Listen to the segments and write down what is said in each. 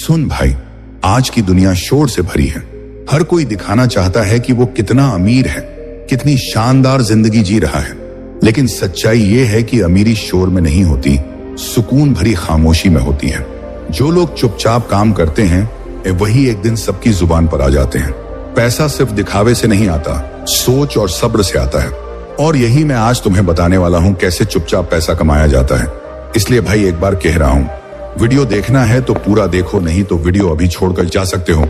सुन भाई, आज की दुनिया शोर से भरी है। हर कोई दिखाना चाहता है कि वो कितना अमीर है, कितनी शानदार जिंदगी जी रहा है। लेकिन सच्चाई ये है कि अमीरी शोर में नहीं होती, सुकून भरी खामोशी में होती है। जो लोग चुपचाप काम करते हैं वही एक दिन सबकी जुबान पर आ जाते हैं। पैसा सिर्फ दिखावे से नहीं आता, सोच और सब्र से आता है। और यही मैं आज तुम्हें बताने वाला हूं कैसे चुपचाप पैसा कमाया जाता है। इसलिए भाई एक बार कह रहा हूं, वीडियो देखना है तो पूरा देखो, नहीं तो वीडियो अभी छोड़कर जा सकते हो।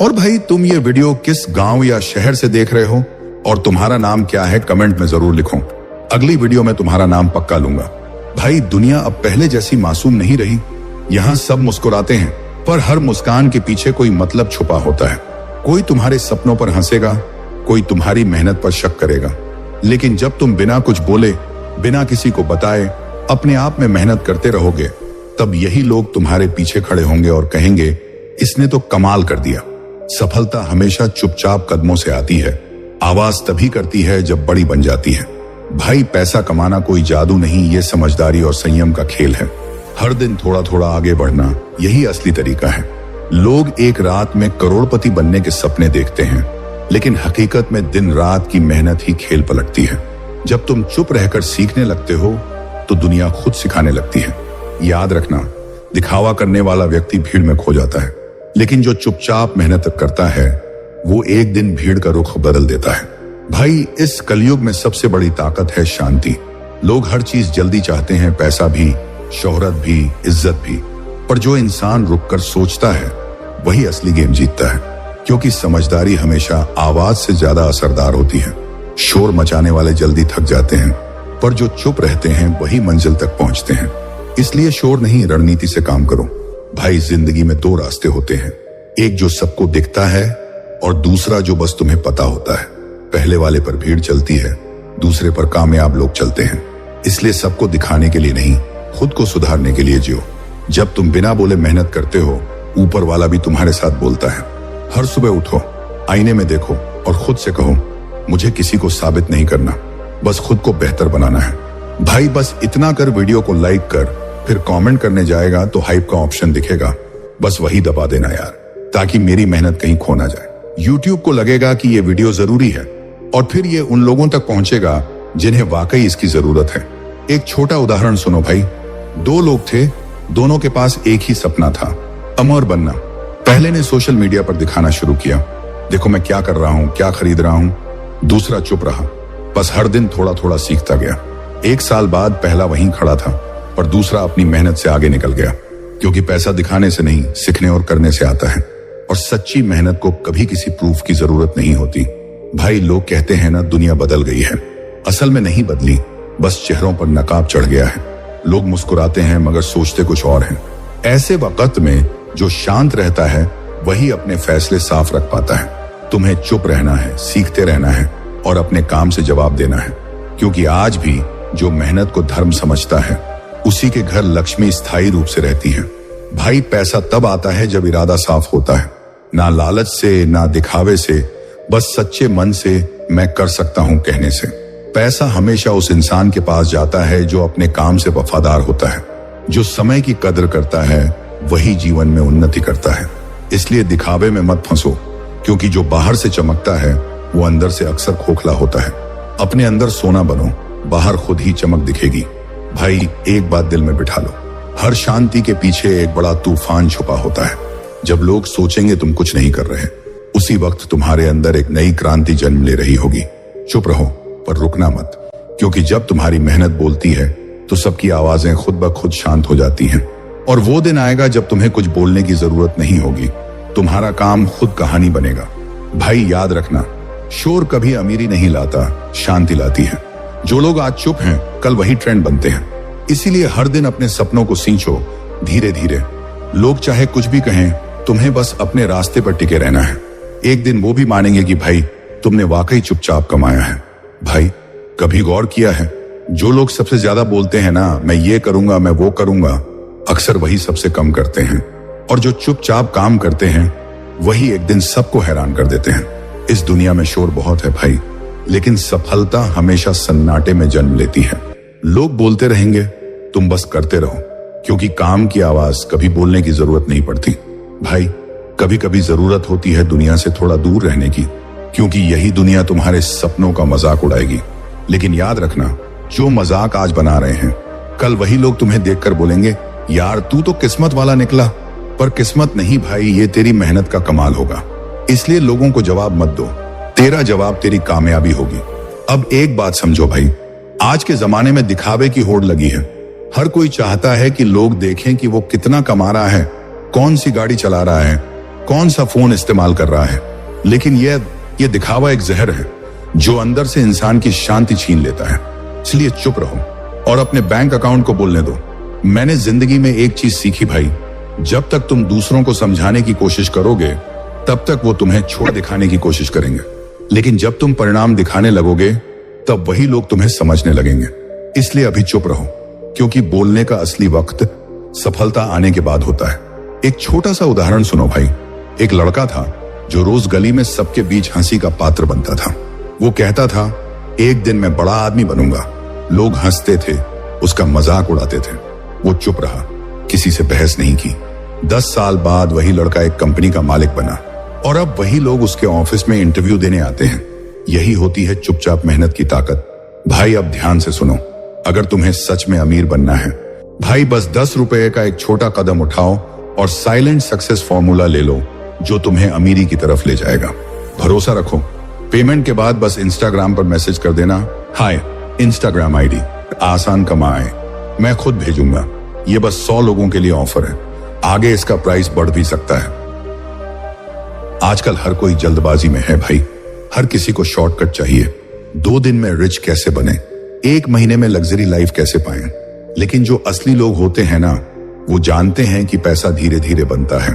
और भाई तुम ये वीडियो किस गांव या शहर से देख रहे हो और तुम्हारा नाम क्या है कमेंट में जरूर लिखो। अगली वीडियो में तुम्हारा नाम पक्का लूंगा। भाई दुनिया अब पहले जैसी मासूम नहीं रही। यहाँ सब मुस्कुराते हैं, पर हर मुस्कान के पीछे कोई मतलब छुपा होता है। कोई तुम्हारे सपनों पर हंसेगा, कोई तुम्हारी मेहनत पर शक करेगा। लेकिन जब तुम बिना कुछ बोले, बिना किसी को बताए अपने आप में मेहनत करते रहोगे, तब यही लोग तुम्हारे पीछे खड़े होंगे और कहेंगे इसने तो कमाल कर दिया। सफलता हमेशा चुपचाप कदमों से आती है। आवाज तभी करती है जब बड़ी बन जाती है। भाई पैसा कमाना कोई जादू नहीं, ये समझदारी और संयम का खेल है। हर दिन थोड़ा थोड़ा आगे बढ़ना, यही असली तरीका है। लोग एक रात में करोड़पति बनने के सपने देखते हैं, लेकिन हकीकत में दिन रात की मेहनत ही खेल पलटती है। जब तुम चुप रहकर सीखने लगते हो तो दुनिया खुद सिखाने लगती है। याद रखना, दिखावा करने वाला व्यक्ति भीड़ में खो जाता है, लेकिन जो चुपचाप मेहनत करता है वो एक दिन भीड़ का रुख बदल देता है। भाई इस कलयुग में सबसे बड़ी ताकत है शांति। लोग हर चीज जल्दी चाहते हैं, पैसा भी, शोहरत भी, इज्जत भी। पर जो इंसान रुककर सोचता है वही असली गेम जीतता है, क्योंकि समझदारी हमेशा आवाज से ज्यादा असरदार होती है। शोर मचाने वाले जल्दी थक जाते हैं, पर जो चुप रहते हैं वही मंजिल तक पहुंचते हैं। इसलिए शोर नहीं, रणनीति से काम करो। भाई जिंदगी में दो रास्ते होते हैं, एक जो सबको दिखता है और दूसरा जो बस तुम्हें पता होता है। पहले वाले पर भीड़ चलती है, दूसरे पर कामयाब लोग चलते हैं। इसलिए सबको दिखाने के लिए नहीं, खुद को सुधारने के लिए जियो। जब तुम बिना बोले मेहनत करते हो, ऊपर वाला भी तुम्हारे साथ बोलता है। हर सुबह उठो, आईने में देखो और खुद से कहो मुझे किसी को साबित नहीं करना, बस खुद को बेहतर बनाना है। भाई बस इतना कर, वीडियो को लाइक कर, फिर कमेंट करने जाएगा तो हाइप का ऑप्शन दिखेगा, बस वही दबा देना यार, ताकि मेरी मेहनत कहीं खो ना जाए। YouTube को लगेगा कि ये वीडियो जरूरी है और फिर ये उन लोगों तक पहुंचेगा जिन्हें वाकई इसकी जरूरत है। एक छोटा उदाहरण सुनो भाई। दो लोग थे, दोनों के पास एक ही सपना था, अमर बनना। पहले ने सोशल मीडिया पर दिखाना शुरू किया, देखो मैं क्या कर रहा हूँ, क्या खरीद रहा हूँ। दूसरा चुप रहा, बस हर दिन थोड़ा थोड़ा सीखता गया। 1 साल बाद पहला वहीं खड़ा था, पर दूसरा अपनी मेहनत से आगे निकल गया, क्योंकि पैसा दिखाने से नहीं, सीखने और करने से आता है। और सच्ची मेहनत को कभी किसी प्रूफ की जरूरत नहीं होती। भाई लोग कहते हैं ना दुनिया बदल गई है, असल में नहीं बदली, बस चेहरों पर नकाब चढ़ गया है। लोग मुस्कुराते हैं मगर सोचते कुछ और हैं। ऐसे वक्त में जो शांत रहता है वही अपने फैसले साफ रख पाता है। तुम्हें चुप रहना है, सीखते रहना है और अपने काम से जवाब देना है, क्योंकि आज भी जो मेहनत को धर्म समझता है उसी के घर लक्ष्मी स्थायी रूप से रहती है। भाई पैसा तब आता है जब इरादा साफ होता है, ना लालच से, ना दिखावे से, बस सच्चे मन से मैं कर सकता हूं कहने से। पैसा हमेशा उस इंसान के पास जाता है जो अपने काम से वफादार होता है, जो समय की कदर करता है, वही जीवन में उन्नति करता है। इसलिए दिखावे में मत फंसो, क्योंकि जो बाहर से चमकता है वो अंदर से अक्सर खोखला होता है। अपने अंदर सोना बनो, बाहर खुद ही चमक दिखेगी। भाई एक बात दिल में बिठा लो, हर शांति के पीछे एक बड़ा तूफान छुपा होता है। जब लोग सोचेंगे तुम कुछ नहीं कर रहे, उसी वक्त तुम्हारे अंदर एक नई क्रांति जन्म ले रही होगी। चुप रहो पर रुकना मत, क्योंकि जब तुम्हारी मेहनत बोलती है तो सबकी आवाजें खुद ब खुद शांत हो जाती हैं। और वो दिन आएगा जब तुम्हें कुछ बोलने की जरूरत नहीं होगी, तुम्हारा काम खुद कहानी बनेगा। भाई याद रखना, शोर कभी अमीरी नहीं लाता, शांति लाती है। जो लोग आज चुप हैं कल वही ट्रेंड बनते हैं। इसीलिए हर दिन अपने सपनों को सींचो धीरे धीरे। लोग चाहे कुछ भी कहें, तुम्हें बस अपने रास्ते पर टिके रहना है। एक दिन वो भी मानेंगे कि भाई तुमने वाकई चुपचाप कमाया है। भाई कभी गौर किया है, जो लोग सबसे ज्यादा बोलते हैं ना, मैं ये करूंगा, मैं वो करूंगा, अक्सर वही सबसे कम करते हैं। और जो चुपचाप काम करते हैं वही एक दिन सबको हैरान कर देते हैं। इस दुनिया में शोर बहुत है भाई, लेकिन सफलता हमेशा सन्नाटे में जन्म लेती है। लोग बोलते रहेंगे, तुम बस करते रहो, क्योंकि काम की आवाज कभी बोलने की जरूरत नहीं पड़ती। भाई, कभी कभी जरूरत होती है दुनिया से थोड़ा दूर रहने की, क्योंकि यही दुनिया तुम्हारे सपनों का मजाक उड़ाएगी। लेकिन याद रखना, जो मजाक आज बना रहे हैं, कल वही लोग तुम्हें देखकर बोलेंगे, यार तू तो किस्मत वाला निकला। पर किस्मत नहीं भाई, ये तेरी मेहनत का कमाल होगा। इसलिए लोगों को जवाब मत दो, तेरा जवाब तेरी कामयाबी होगी। अब एक बात समझो भाई, आज के जमाने में दिखावे की होड़ लगी है। हर कोई चाहता है कि लोग देखें कि वो कितना कमा रहा है, कौन सी गाड़ी चला रहा है, कौन सा फोन इस्तेमाल कर रहा है। लेकिन ये दिखावा एक जहर है जो अंदर से इंसान की शांति छीन लेता है। इसलिए चुप रहो और अपने बैंक अकाउंट को बोलने दो। मैंने जिंदगी में एक चीज सीखी भाई, जब तक तुम दूसरों को समझाने की कोशिश करोगे तब तक वो तुम्हें छोड़ दिखाने की कोशिश करेंगे। लेकिन जब तुम परिणाम दिखाने लगोगे तब वही लोग तुम्हें समझने लगेंगे। इसलिए अभी चुप रहो, क्योंकि बोलने का असली वक्त सफलता आने के बाद होता है। एक छोटा सा उदाहरण सुनो भाई। एक लड़का था जो रोज गली में सबके बीच हंसी का पात्र बनता था। वो कहता था, एक दिन मैं बड़ा आदमी बनूंगा। लोग हंसते थे, उसका मजाक उड़ाते थे। वो चुप रहा, किसी से बहस नहीं की। 10 साल बाद वही लड़का एक कंपनी का मालिक बना और अब वही लोग उसके ऑफिस में इंटरव्यू देने आते हैं। यही होती है चुपचाप मेहनत की ताकत। भाई अब ध्यान से सुनो, अगर तुम्हें सच में अमीर बनना है भाई, बस 10 रुपए का एक छोटा कदम उठाओ और साइलेंट सक्सेस फॉर्मूला ले लो जो तुम्हें अमीरी की तरफ ले जाएगा। भरोसा रखो, पेमेंट के बाद बस इंस्टाग्राम पर मैसेज कर देना, हाय इंस्टाग्राम आईडी, आसान कमाए, मैं खुद भेजूंगा। ये बस 100 लोगों के लिए ऑफर है, आगे इसका प्राइस बढ़ भी सकता है। आजकल हर कोई जल्दबाजी में है भाई, हर किसी को शॉर्टकट चाहिए। 2 दिन में रिच कैसे बने, 1 महीने में लग्जरी लाइफ कैसे पाएं। लेकिन जो असली लोग होते हैं ना, वो जानते हैं कि पैसा धीरे धीरे बनता है,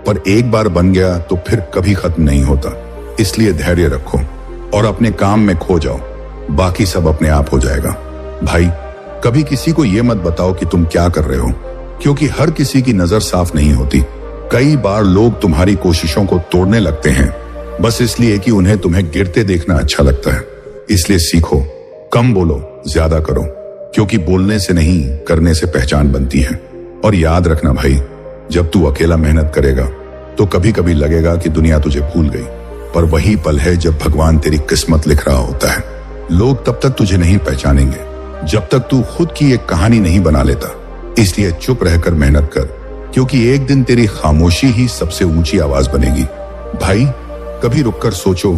पर एक बार बन गया तो फिर कभी खत्म नहीं होता। इसलिए धैर्य रखो और अपने काम में खो जाओ, बाकी सब अपने आप हो जाएगा। भाई कभी किसी को यह मत बताओ कि तुम क्या कर रहे हो, क्योंकि हर किसी की नजर साफ नहीं होती। कई बार लोग तुम्हारी कोशिशों को तोड़ने लगते हैं बस इसलिए कि उन्हें तुम्हें गिरते देखना अच्छा लगता है। इसलिए सीखो, कम बोलो, ज्यादा करो, क्योंकि बोलने से नहीं करने से पहचान बनती है। और याद रखना भाई, जब तू अकेला मेहनत करेगा तो कभी कभी लगेगा कि दुनिया तुझे भूल गई, पर वही पल है जब भगवान तेरी किस्मत लिख रहा होता है। लोग तब तक तुझे नहीं पहचानेंगे जब तक तू खुद की एक कहानी नहीं बना लेता। इसलिए चुप रहकर मेहनत कर, क्योंकि एक दिन तेरी खामोशी ही सबसे ऊंची आवाज बनेगी। भाई कभी रुककर सोचो,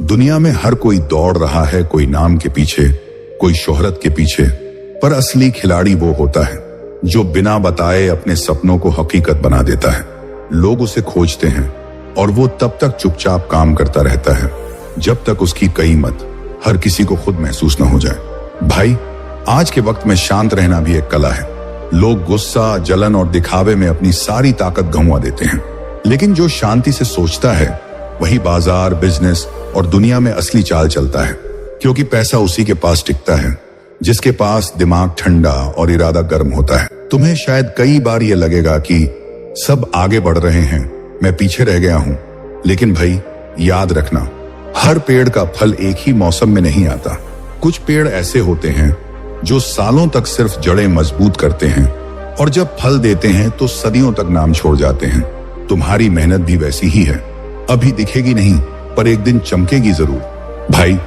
दुनिया में हर कोई दौड़ रहा है, कोई नाम के पीछे, कोई शोहरत के पीछे, पर असली खिलाड़ी वो होता है जो बिना बताए अपने सपनों को हकीकत बना देता है। लोग उसे खोजते हैं और वो तब तक चुपचाप काम करता रहता है जब तक उसकी कीमत हर किसी को खुद महसूस न हो जाए। भाई आज के वक्त में शांत रहना भी एक कला है। लोग गुस्सा, जलन और दिखावे में अपनी सारी ताकत गंवा देते हैं, लेकिन जो शांति से सोचता है वही बाजार, बिजनेस और दुनिया में असली चाल चलता है, क्योंकि पैसा उसी के पास टिकता है जिसके पास दिमाग ठंडा और इरादा गर्म होता है। तुम्हें शायद कई बार ये लगेगा कि सब आगे बढ़ रहे हैं, मैं पीछे रह गया हूं, लेकिन भाई याद रखना, हर पेड़ का फल एक ही मौसम में नहीं आता। कुछ पेड़ ऐसे होते हैं जो सालों तक सिर्फ जड़ें मजबूत करते हैं और जब फल देते हैं तो सदियों तक नाम छोड़ जाते हैं। तुम्हारी मेहनत भी वैसी ही है, अभी दिखेगी नहीं पर एक दिन चमकेगी जरूर। भाई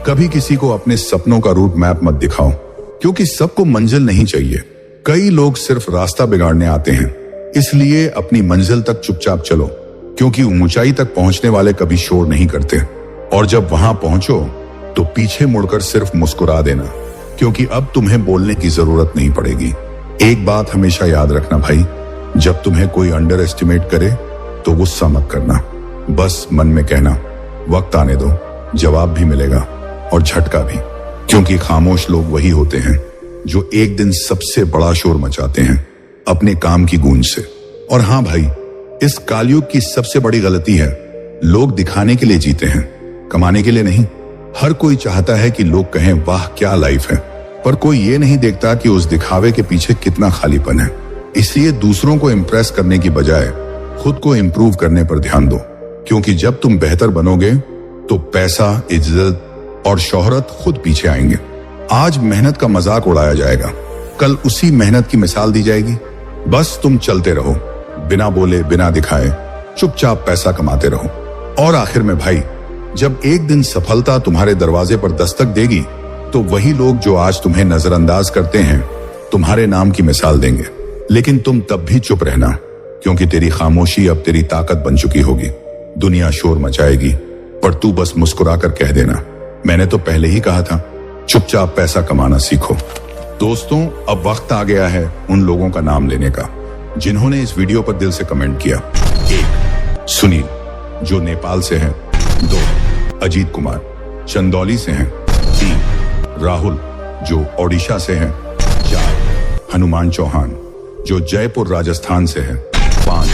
कभी किसी को अपने सपनों का रूट मैप मत दिखाओ, क्योंकि सबको मंजिल नहीं चाहिए। कई लोग सिर्फ रास्ता बिगाड़ने आते हैं। इसलिए अपनी मंजिल तक चुपचाप चलो, क्योंकि ऊंचाई तक पहुंचने वाले कभी शोर नहीं करते। और जब वहां पहुंचो तो पीछे मुड़कर सिर्फ मुस्कुरा देना, क्योंकि अब तुम्हें बोलने की जरूरत नहीं पड़ेगी। एक बात हमेशा याद रखना भाई, जब तुम्हें कोई अंडर एस्टिमेट करे तो गुस्सा मत करना, बस मन में कहना वक्त आने दो, जवाब भी मिलेगा और झटका भी, क्योंकि खामोश लोग वही होते हैं जो एक दिन सबसे बड़ा शोर मचाते हैं अपने काम की गूंज से। और हाँ भाई, इस कालयुग की सबसे बड़ी गलती है, लोग दिखाने के लिए जीते हैं, कमाने के लिए नहीं। हर कोई चाहता है कि लोग कहें वाह क्या लाइफ है, पर कोई ये नहीं देखता कि उस दिखावे के पीछे कितना खालीपन है। इसलिए दूसरों को इम्प्रेस करने की बजाय खुद को इम्प्रूव करने पर ध्यान दो, क्योंकि जब तुम बेहतर बनोगे तो पैसा, इज्जत और शोहरत खुद पीछे आएंगे। आज मेहनत का मजाक उड़ाया जाएगा, कल उसी मेहनत की मिसाल दी जाएगी। बस तुम चलते रहो, बिना बोले बिना दिखाए चुपचाप पैसा कमाते रहो। और आखिर में भाई, जब एक दिन सफलता तुम्हारे दरवाजे पर दस्तक देगी तो वही लोग जो आज तुम्हें नजरअंदाज करते हैं तुम्हारे नाम की मिसाल देंगे। लेकिन तुम तब भी चुप रहना, क्योंकि तेरी खामोशी अब तेरी ताकत बन चुकी होगी। दुनिया शोर मचाएगी पर तू बस मुस्कुराकर कह देना, मैंने तो पहले ही कहा था। चुपचाप पैसा कमाना सीखो। दोस्तों, अब वक्त आ गया है उन लोगों का नाम लेने का जिन्होंने इस वीडियो पर दिल से कमेंट किया। 1. सुनील, जो नेपाल से हैं। 2. अजीत कुमार, चंदौली से हैं। 3. राहुल, जो ओडिशा से हैं। 4. हनुमान चौहान, जो जयपुर राजस्थान से हैं। 5.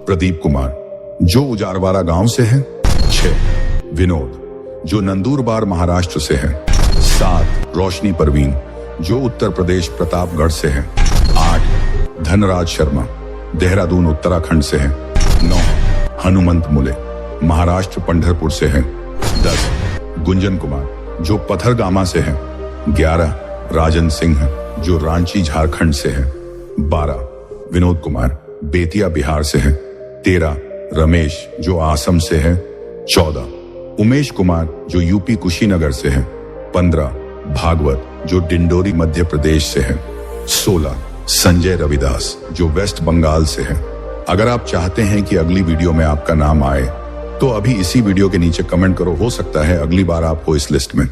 प्रदीप कुमार, जो उजारवाड़ा गांव से हैं। 6. विनोद, जो नंदुरबार महाराष्ट्र से हैं। 7. रोशनी परवीन, जो उत्तर प्रदेश प्रतापगढ़ से हैं। 8. धनराज शर्मा, देहरादून उत्तराखंड से हैं। 9. हनुमंत मुले, महाराष्ट्र पंढरपुर से हैं। 10. गुंजन कुमार, जो पथरगामा से हैं। 11. राजन सिंह, जो रांची झारखंड से हैं। 12. विनोद कुमार, बेतिया बिहार से हैं। 13. रमेश, जो आसम से हैं। 14. उमेश कुमार, जो यूपी कुशीनगर से हैं। 15. भागवत, जो डिंडोरी मध्य प्रदेश से हैं। 16. संजय रविदास, जो वेस्ट बंगाल से हैं। अगर आप चाहते हैं कि अगली वीडियो में आपका नाम आए तो अभी इसी वीडियो के नीचे कमेंट करो, हो सकता है अगली बार आप हो इस लिस्ट में।